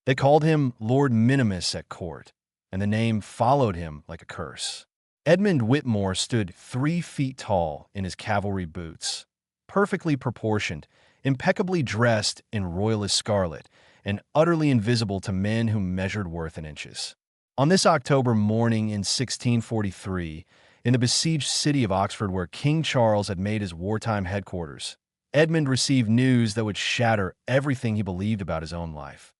They called him Lord Minimus at court, and the name followed him like a curse. Edmund Whitmore stood 3 feet tall in his cavalry boots, perfectly proportioned, impeccably dressed in royalist scarlet, and utterly invisible to men who measured worth in inches. On this October morning in 1643, in the besieged city of Oxford where King Charles had made his wartime headquarters, Edmund received news that would shatter everything he believed about his own life.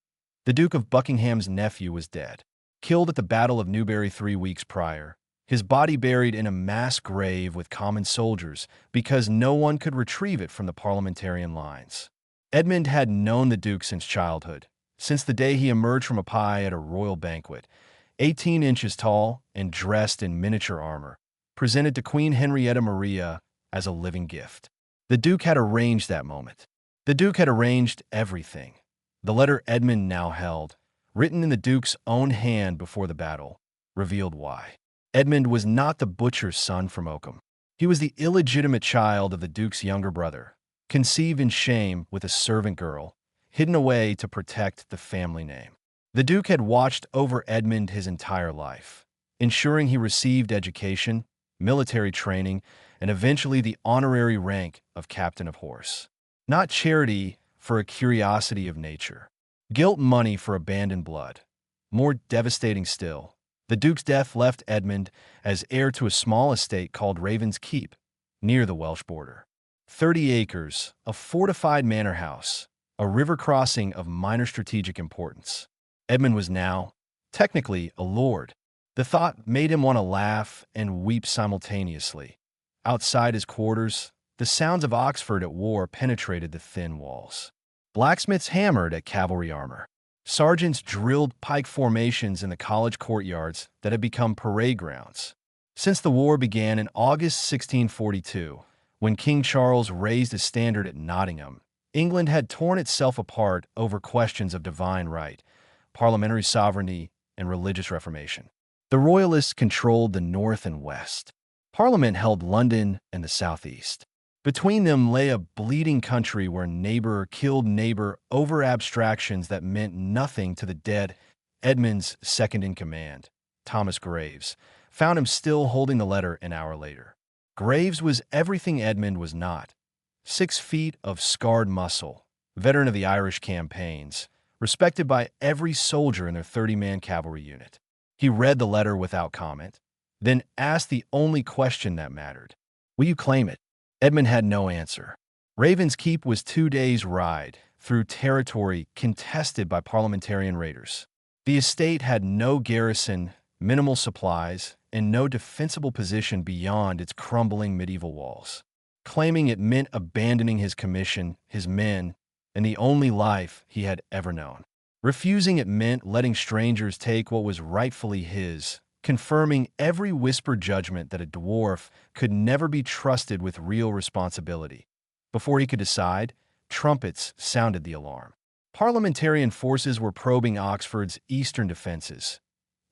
The Duke of Buckingham's nephew was dead, killed at the Battle of Newbury 3 weeks prior, his body buried in a mass grave with common soldiers because no one could retrieve it from the parliamentarian lines. Edmund had known the Duke since childhood, since the day he emerged from a pie at a royal banquet, 18 inches tall and dressed in miniature armor, presented to Queen Henrietta Maria as a living gift. The Duke had arranged that moment. The Duke had arranged everything. The letter Edmund now held, written in the Duke's own hand before the battle, revealed why. Edmund was not the butcher's son from Oakham. He was the illegitimate child of the Duke's younger brother, conceived in shame with a servant girl, hidden away to protect the family name. The Duke had watched over Edmund his entire life, ensuring he received education, military training, and eventually the honorary rank of captain of horse. Not charity for a curiosity of nature. Guilt money for abandoned blood. More devastating still, the Duke's death left Edmund as heir to a small estate called Raven's Keep, near the Welsh border. 30 acres, a fortified manor house, a river crossing of minor strategic importance. Edmund was now, technically, a lord. The thought made him want to laugh and weep simultaneously. Outside his quarters, the sounds of Oxford at war penetrated the thin walls. Blacksmiths hammered at cavalry armor. Sergeants drilled pike formations in the college courtyards that had become parade grounds. Since the war began in August 1642, when King Charles raised his standard at Nottingham, England had torn itself apart over questions of divine right, parliamentary sovereignty, and religious reformation. The Royalists controlled the north and west. Parliament held London and the southeast. Between them lay a bleeding country where neighbor killed neighbor over abstractions that meant nothing to the dead. Edmund's second-in-command, Thomas Graves, found him still holding the letter an hour later. Graves was everything Edmund was not. 6 feet of scarred muscle, veteran of the Irish campaigns, respected by every soldier in their 30-man cavalry unit. He read the letter without comment, then asked the only question that mattered. Will you claim it? Edmund had no answer. Raven's Keep was 2 days' ride through territory contested by parliamentarian raiders. The estate had no garrison, minimal supplies, and no defensible position beyond its crumbling medieval walls. Claiming it meant abandoning his commission, his men, and the only life he had ever known. Refusing it meant letting strangers take what was rightfully his, confirming every whispered judgment that a dwarf could never be trusted with real responsibility. Before he could decide, trumpets sounded the alarm. Parliamentarian forces were probing Oxford's eastern defenses.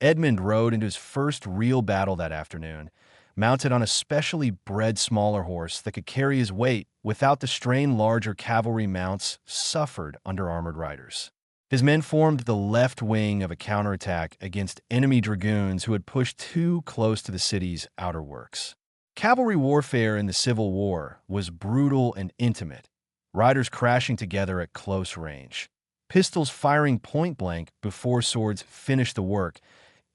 Edmund rode into his first real battle that afternoon, mounted on a specially bred smaller horse that could carry his weight without the strain larger cavalry mounts suffered under armored riders. His men formed the left wing of a counterattack against enemy dragoons who had pushed too close to the city's outer works. Cavalry warfare in the Civil War was brutal and intimate, riders crashing together at close range, pistols firing point-blank before swords finished the work.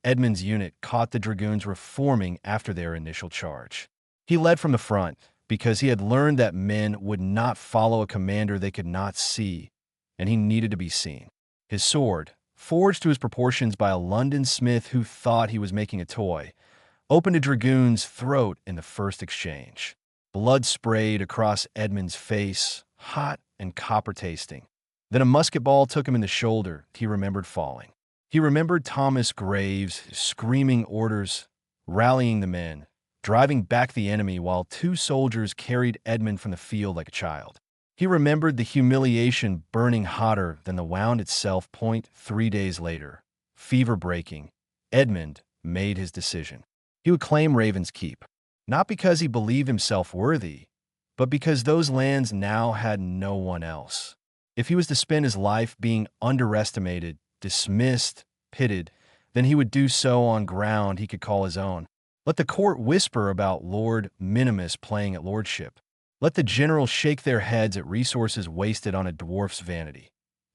Edmund's unit caught the dragoons reforming after their initial charge. He led from the front because he had learned that men would not follow a commander they could not see, and he needed to be seen. His sword, forged to his proportions by a London smith who thought he was making a toy, opened a dragoon's throat in the first exchange. Blood sprayed across Edmund's face, hot and copper-tasting. Then a musket ball took him in the shoulder. He remembered falling. He remembered Thomas Graves screaming orders, rallying the men, driving back the enemy while 2 soldiers carried Edmund from the field like a child. He remembered the humiliation burning hotter than the wound itself. 3 days later, fever-breaking, Edmund made his decision. He would claim Raven's Keep, not because he believed himself worthy, but because those lands now had no one else. If he was to spend his life being underestimated, dismissed, pitted, then he would do so on ground he could call his own. Let the court whisper about Lord Minimus playing at lordship. Let the generals shake their heads at resources wasted on a dwarf's vanity.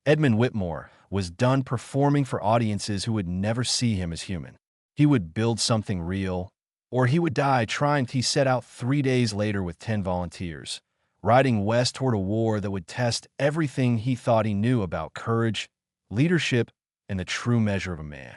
Edmund Whitmore was done performing for audiences who would never see him as human. He would build something real, or he would die trying. He set out 3 days later with 10 volunteers, riding west toward a war that would test everything he thought he knew about courage, leadership, and the true measure of a man.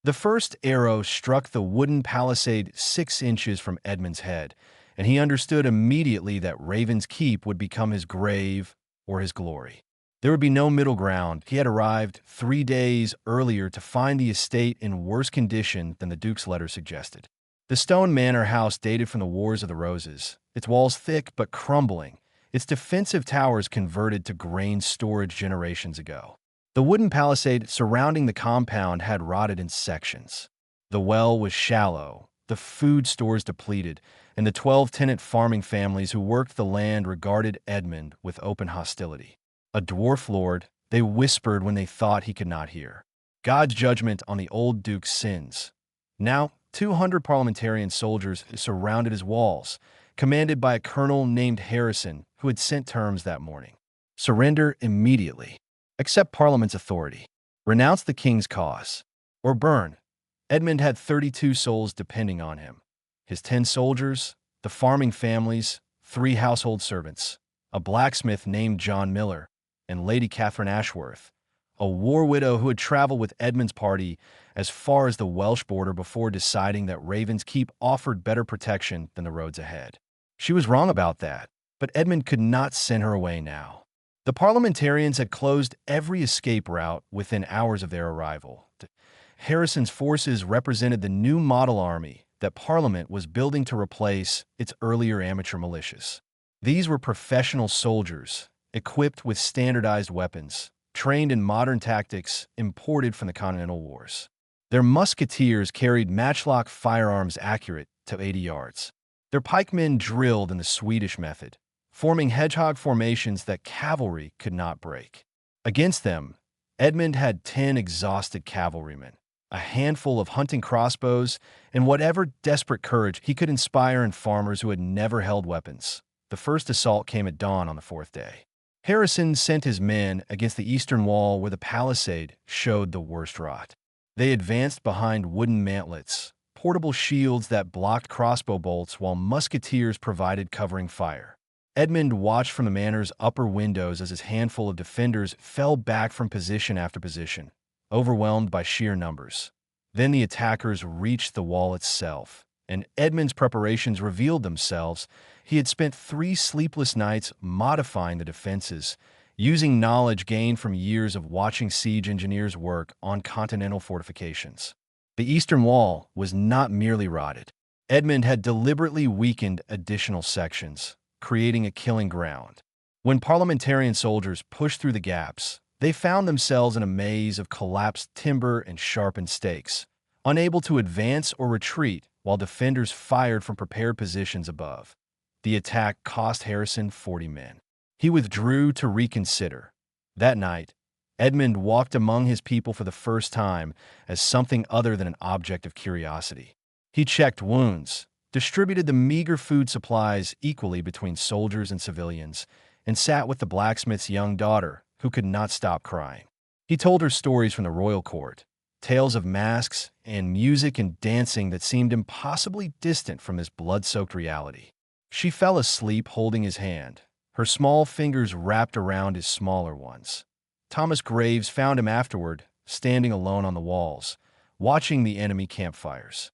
The first arrow struck the wooden palisade 6 inches from Edmund's head, and he understood immediately that Raven's Keep would become his grave or his glory. There would be no middle ground. He had arrived 3 days earlier to find the estate in worse condition than the Duke's letter suggested. The stone manor house dated from the Wars of the Roses, its walls thick but crumbling, its defensive towers converted to grain storage generations ago. The wooden palisade surrounding the compound had rotted in sections. The well was shallow, the food stores depleted, and the 12 tenant farming families who worked the land regarded Edmund with open hostility. A dwarf lord, they whispered when they thought he could not hear. God's judgment on the old duke's sins. Now, 200 parliamentarian soldiers surrounded his walls, commanded by a colonel named Harrison who had sent terms that morning. Surrender immediately. Accept Parliament's authority. Renounce the king's cause. Or burn. Edmund had 32 souls depending on him. His 10 soldiers, the farming families, 3 household servants, a blacksmith named John Miller, and Lady Catherine Ashworth, a war widow who had traveled with Edmund's party as far as the Welsh border before deciding that Raven's Keep offered better protection than the roads ahead. She was wrong about that, but Edmund could not send her away now. The parliamentarians had closed every escape route within hours of their arrival. Harrison's forces represented the new model army that Parliament was building to replace its earlier amateur militias. These were professional soldiers, equipped with standardized weapons, trained in modern tactics imported from the Continental Wars. Their musketeers carried matchlock firearms accurate to 80 yards. Their pikemen drilled in the Swedish method, forming hedgehog formations that cavalry could not break. Against them, Edmund had 10 exhausted cavalrymen, a handful of hunting crossbows, and whatever desperate courage he could inspire in farmers who had never held weapons. The first assault came at dawn on the 4th day. Harrison sent his men against the eastern wall where the palisade showed the worst rot. They advanced behind wooden mantlets, portable shields that blocked crossbow bolts while musketeers provided covering fire. Edmund watched from the manor's upper windows as his handful of defenders fell back from position after position, overwhelmed by sheer numbers. Then the attackers reached the wall itself, and Edmund's preparations revealed themselves. He had spent 3 sleepless nights modifying the defenses, using knowledge gained from years of watching siege engineers work on continental fortifications. The eastern wall was not merely rotted. Edmund had deliberately weakened additional sections, creating a killing ground. When parliamentarian soldiers pushed through the gaps, they found themselves in a maze of collapsed timber and sharpened stakes, unable to advance or retreat while defenders fired from prepared positions above. The attack cost Harrison 40 men. He withdrew to reconsider. That night, Edmund walked among his people for the first time as something other than an object of curiosity. He checked wounds, distributed the meager food supplies equally between soldiers and civilians, and sat with the blacksmith's young daughter, who could not stop crying. He told her stories from the royal court, tales of masks and music and dancing that seemed impossibly distant from this blood-soaked reality. She fell asleep holding his hand, her small fingers wrapped around his smaller ones. Thomas Graves found him afterward, standing alone on the walls, watching the enemy campfires.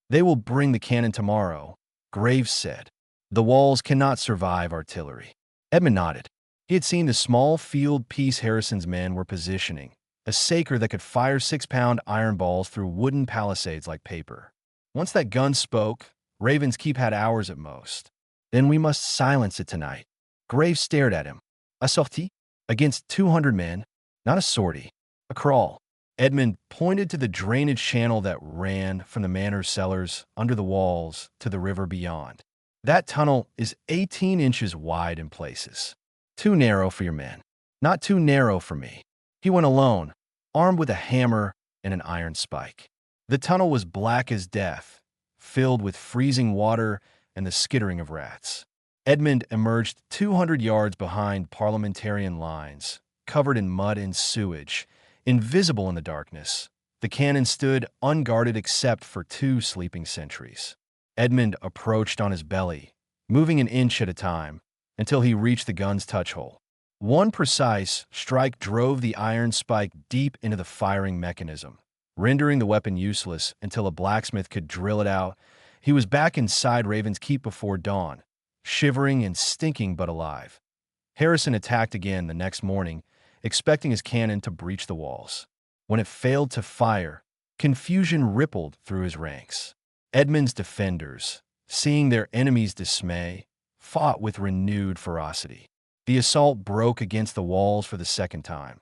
"They will bring the cannon tomorrow," Graves said. "The walls cannot survive artillery." Edmund nodded. He had seen the small field piece Harrison's men were positioning, a saker that could fire 6-pound iron balls through wooden palisades like paper. Once that gun spoke, Raven's Keep had hours at most. "Then we must silence it tonight." Graves stared at him. "A sortie? Against 200 men? Not a sortie. A crawl." Edmund pointed to the drainage channel that ran from the manor's cellars under the walls to the river beyond. "That tunnel is 18 inches wide in places. Too narrow for your men. Not too narrow for me." He went alone, armed with a hammer and an iron spike. The tunnel was black as death, filled with freezing water and the skittering of rats. Edmund emerged 200 yards behind parliamentarian lines, covered in mud and sewage, invisible in the darkness. The cannon stood unguarded except for 2 sleeping sentries. Edmund approached on his belly, moving an inch at a time, until he reached the gun's touch hole. One precise strike drove the iron spike deep into the firing mechanism, rendering the weapon useless until a blacksmith could drill it out. He was back inside Raven's Keep before dawn, shivering and stinking but alive. Harrison attacked again the next morning, expecting his cannon to breach the walls. When it failed to fire, confusion rippled through his ranks. Edmund's defenders, seeing their enemy's dismay, fought with renewed ferocity. The assault broke against the walls for the second time.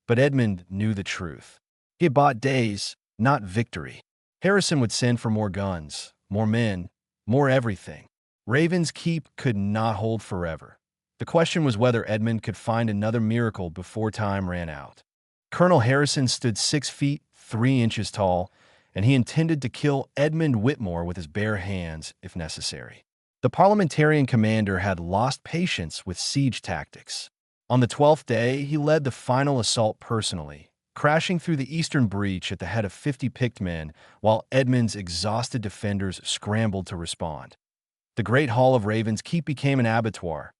But Edmund knew the truth. He had bought days, not victory. Harrison would send for more guns, more men, more everything. Raven's Keep could not hold forever. The question was whether Edmund could find another miracle before time ran out. Colonel Harrison stood 6 feet 3 inches tall, and he intended to kill Edmund Whitmore with his bare hands if necessary. The parliamentarian commander had lost patience with siege tactics. On the 12th day, he led the final assault personally, crashing through the eastern breach at the head of 50 picked men, while Edmund's exhausted defenders scrambled to respond. The Great Hall of Raven's Keep became an abattoir.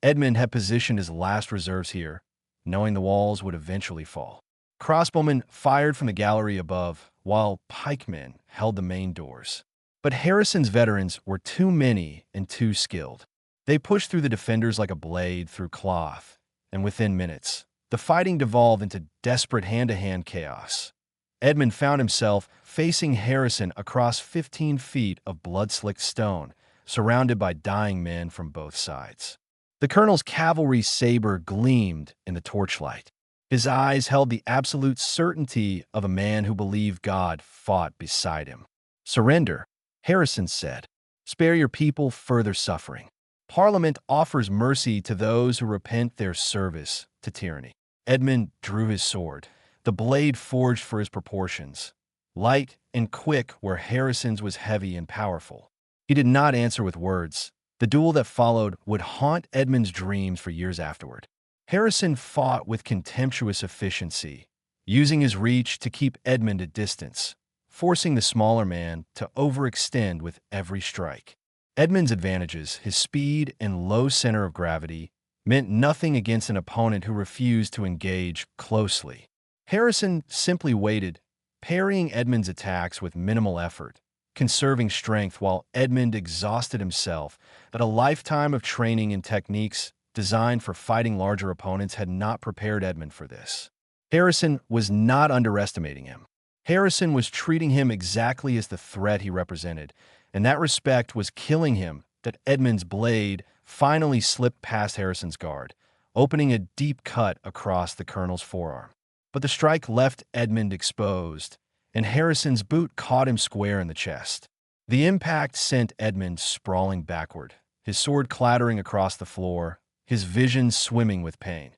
Edmund had positioned his last reserves here, knowing the walls would eventually fall. Crossbowmen fired from the gallery above, while pikemen held the main doors. But Harrison's veterans were too many and too skilled. They pushed through the defenders like a blade through cloth, and within minutes, the fighting devolved into desperate hand-to-hand chaos. Edmund found himself facing Harrison across 15 feet of blood-slicked stone, surrounded by dying men from both sides. The colonel's cavalry saber gleamed in the torchlight. His eyes held the absolute certainty of a man who believed God fought beside him. "Surrender," Harrison said. "Spare your people further suffering. Parliament offers mercy to those who repent their service to tyranny." Edmund drew his sword, the blade forged for his proportions, light and quick where Harrison's was heavy and powerful. He did not answer with words. The duel that followed would haunt Edmund's dreams for years afterward. Harrison fought with contemptuous efficiency, using his reach to keep Edmund at distance, forcing the smaller man to overextend with every strike. Edmund's advantages, his speed and low center of gravity, meant nothing against an opponent who refused to engage closely. Harrison simply waited, parrying Edmund's attacks with minimal effort, conserving strength while Edmund exhausted himself. But a lifetime of training and techniques designed for fighting larger opponents had not prepared Edmund for this. Harrison was not underestimating him. Harrison was treating him exactly as the threat he represented, and that respect was killing him. That Edmund's blade finally slipped past Harrison's guard, opening a deep cut across the colonel's forearm. But the strike left Edmund exposed, and Harrison's boot caught him square in the chest. The impact sent Edmund sprawling backward, his sword clattering across the floor, his vision swimming with pain.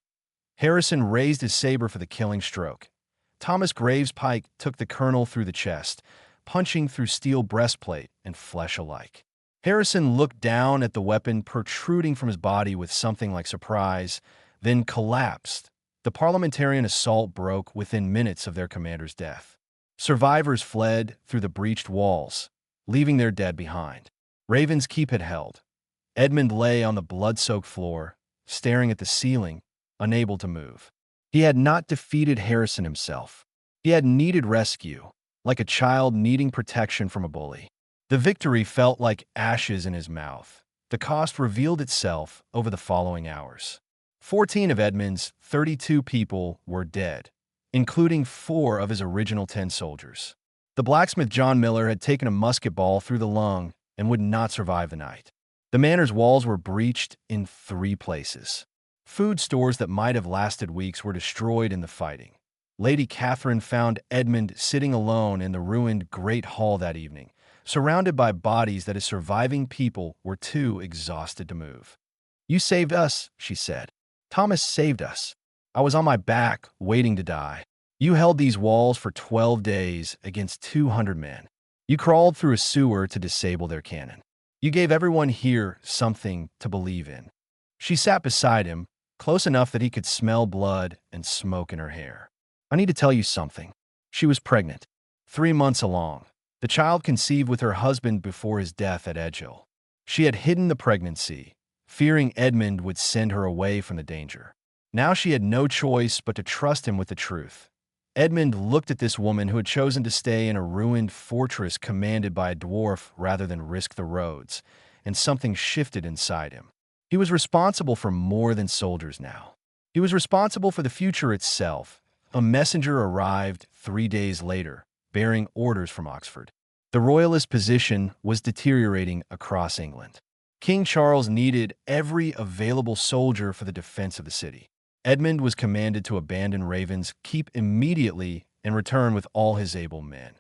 Harrison raised his saber for the killing stroke. Thomas Graves' pike took the colonel through the chest, punching through steel breastplate and flesh alike. Harrison looked down at the weapon protruding from his body with something like surprise, then collapsed. The parliamentarian assault broke within minutes of their commander's death. Survivors fled through the breached walls, leaving their dead behind. Raven's Keep had held. Edmund lay on the blood-soaked floor, staring at the ceiling, unable to move. He had not defeated Harrison himself. He had needed rescue, like a child needing protection from a bully. The victory felt like ashes in his mouth. The cost revealed itself over the following hours. 14 of Edmund's 32 people were dead, including 4 of his original 10 soldiers. The blacksmith John Miller had taken a musket ball through the lung and would not survive the night. The manor's walls were breached in 3 places. Food stores that might have lasted weeks were destroyed in the fighting. Lady Catherine found Edmund sitting alone in the ruined Great Hall that evening, surrounded by bodies that his surviving people were too exhausted to move. "You saved us," she said. "Thomas saved us. I was on my back, waiting to die." You held these walls for 12 days against 200 men. You crawled through a sewer to disable their cannon. You gave everyone here something to believe in. She sat beside him, close enough that he could smell blood and smoke in her hair. I need to tell you something. She was pregnant, 3 months along. The child conceived with her husband before his death at Edgehill. She had hidden the pregnancy, fearing Edmund would send her away from the danger. Now she had no choice but to trust him with the truth. Edmund looked at this woman who had chosen to stay in a ruined fortress commanded by a dwarf rather than risk the roads, and something shifted inside him. He was responsible for more than soldiers now. He was responsible for the future itself. A messenger arrived 3 days later, bearing orders from Oxford. The royalist position was deteriorating across England. King Charles needed every available soldier for the defense of the city. Edmund was commanded to abandon Raven's Keep immediately and return with all his able men.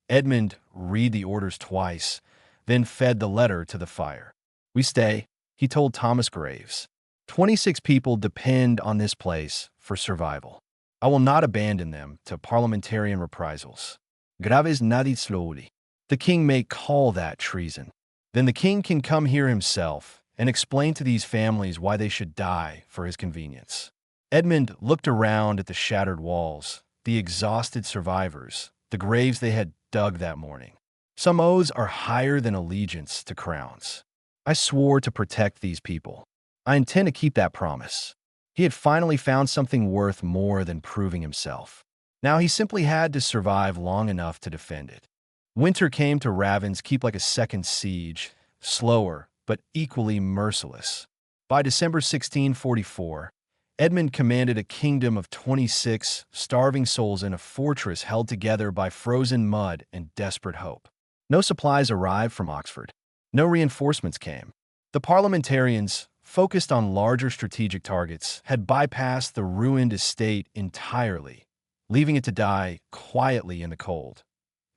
Edmund read the orders twice, then fed the letter to the fire. "We stay," he told Thomas Graves. 26 people depend on this place for survival. I will not abandon them to parliamentarian reprisals. Graves nodded slowly. The king may call that treason. Then the king can come here himself and explain to these families why they should die for his convenience. Edmund looked around at the shattered walls, the exhausted survivors, the graves they had dug that morning. Some oaths are higher than allegiance to crowns. I swore to protect these people. I intend to keep that promise. He had finally found something worth more than proving himself. Now he simply had to survive long enough to defend it. Winter came to Raven's Keep like a second siege, slower but equally merciless. By December 1644, Edmund commanded a kingdom of 26 starving souls in a fortress held together by frozen mud and desperate hope. No supplies arrived from Oxford. No reinforcements came. The parliamentarians, focused on larger strategic targets, had bypassed the ruined estate entirely, leaving it to die quietly in the cold.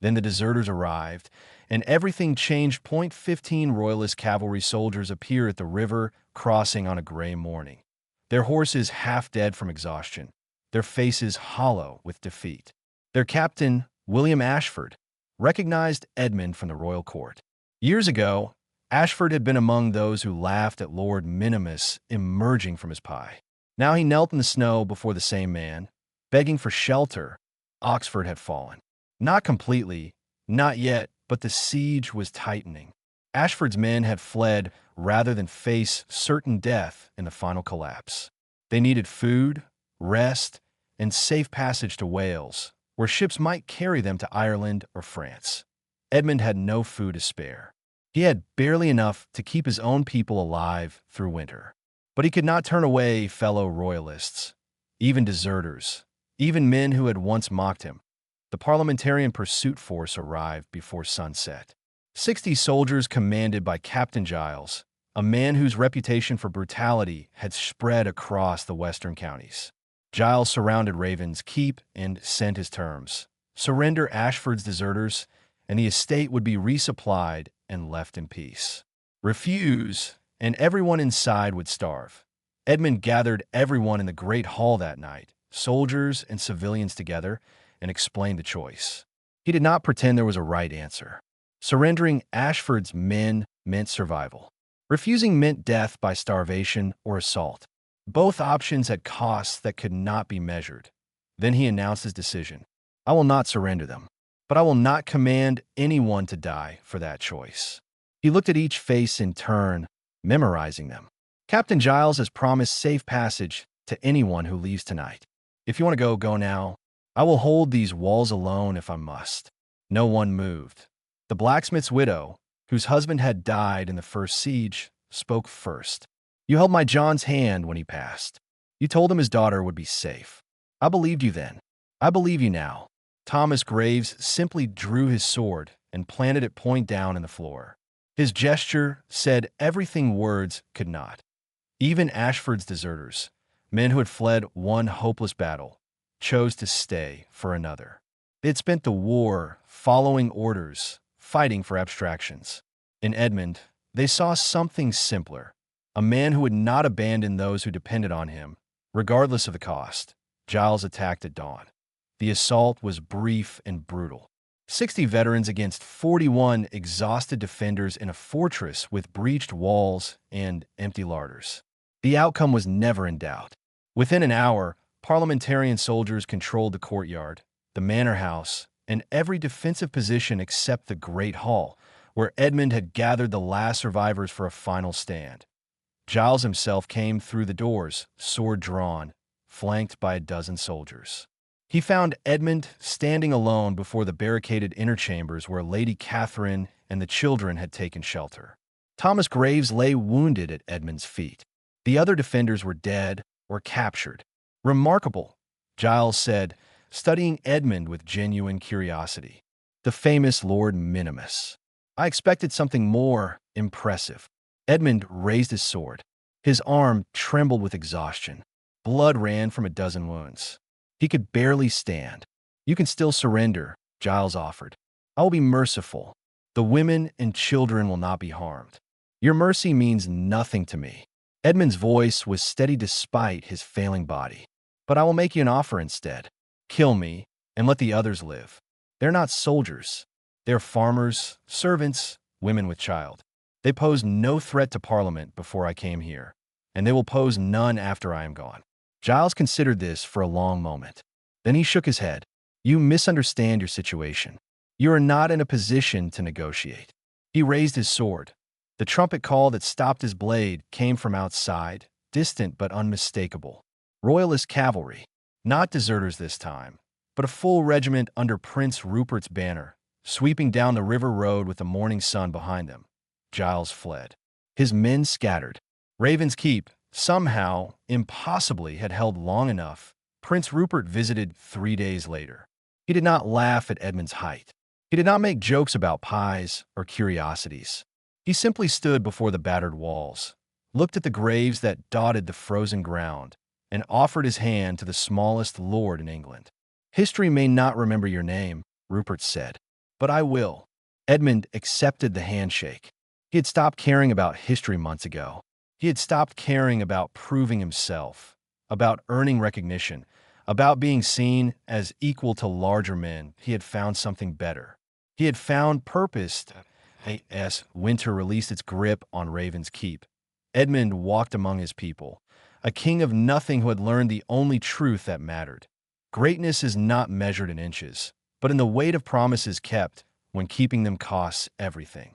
Then the deserters arrived, and everything changed. 15 Royalist cavalry soldiers appear at the river crossing on a gray morning. Their horses half dead from exhaustion, their faces hollow with defeat. Their captain, William Ashford, recognized Edmund from the royal court. Years ago, Ashford had been among those who laughed at Lord Minimus emerging from his pie. Now he knelt in the snow before the same man, begging for shelter. Oxford had fallen. Not completely, not yet, but the siege was tightening. Ashford's men had fled rather than face certain death in the final collapse. They needed food, rest, and safe passage to Wales, where ships might carry them to Ireland or France. Edmund had no food to spare. He had barely enough to keep his own people alive through winter. But he could not turn away fellow royalists, even deserters, even men who had once mocked him. The parliamentarian pursuit force arrived before sunset. 60 soldiers commanded by Captain Giles, a man whose reputation for brutality had spread across the western counties. Giles surrounded Raven's Keep and sent his terms: surrender Ashford's deserters, and the estate would be resupplied and left in peace. Refuse, and everyone inside would starve. Edmund gathered everyone in the great hall that night, soldiers and civilians together, and explained the choice. He did not pretend there was a right answer. Surrendering Ashford's men meant survival. Refusing meant death by starvation or assault. Both options had costs that could not be measured. Then he announced his decision. I will not surrender them, but I will not command anyone to die for that choice. He looked at each face in turn, memorizing them. Captain Giles has promised safe passage to anyone who leaves tonight. If you want to go, go now. I will hold these walls alone if I must. No one moved. The blacksmith's widow, whose husband had died in the first siege, spoke first. You held my John's hand when he passed. You told him his daughter would be safe. I believed you then. I believe you now. Thomas Graves simply drew his sword and planted it point down in the floor. His gesture said everything words could not. Even Ashford's deserters, men who had fled one hopeless battle, chose to stay for another. They had spent the war following orders, fighting for abstractions. In Edmund, they saw something simpler, a man who would not abandon those who depended on him, regardless of the cost. Giles attacked at dawn. The assault was brief and brutal. 60 veterans against 41 exhausted defenders in a fortress with breached walls and empty larders. The outcome was never in doubt. Within an hour, parliamentarian soldiers controlled the courtyard, the manor house, and every defensive position except the Great Hall, where Edmund had gathered the last survivors for a final stand. Giles himself came through the doors, sword drawn, flanked by a dozen soldiers. He found Edmund standing alone before the barricaded inner chambers where Lady Catherine and the children had taken shelter. Thomas Graves lay wounded at Edmund's feet. The other defenders were dead or captured. "Remarkable," Giles said, studying Edmund with genuine curiosity. "The famous Lord Minimus. I expected something more impressive." Edmund raised his sword. His arm trembled with exhaustion. Blood ran from a dozen wounds. He could barely stand. "You can still surrender," Giles offered. "I will be merciful. The women and children will not be harmed. Your mercy means nothing to me." Edmund's voice was steady despite his failing body. "But I will make you an offer instead. Kill me, and let the others live. They're not soldiers. They're farmers, servants, women with child. They posed no threat to Parliament before I came here, and they will pose none after I am gone." Giles considered this for a long moment. Then he shook his head. "You misunderstand your situation. You are not in a position to negotiate." He raised his sword. The trumpet call that stopped his blade came from outside, distant but unmistakable. Royalist cavalry. Not deserters this time, but a full regiment under Prince Rupert's banner, sweeping down the river road with the morning sun behind them. Giles fled. His men scattered. Raven's Keep, somehow, impossibly, had held long enough. Prince Rupert visited 3 days later. He did not laugh at Edmund's height. He did not make jokes about pies or curiosities. He simply stood before the battered walls, looked at the graves that dotted the frozen ground, and offered his hand to the smallest lord in England. "History may not remember your name," Rupert said, "but I will." Edmund accepted the handshake. He had stopped caring about history months ago. He had stopped caring about proving himself, about earning recognition, about being seen as equal to larger men. He had found something better. He had found purpose. As winter released its grip on Raven's Keep, Edmund walked among his people, a king of nothing who had learned the only truth that mattered. Greatness is not measured in inches, but in the weight of promises kept when keeping them costs everything.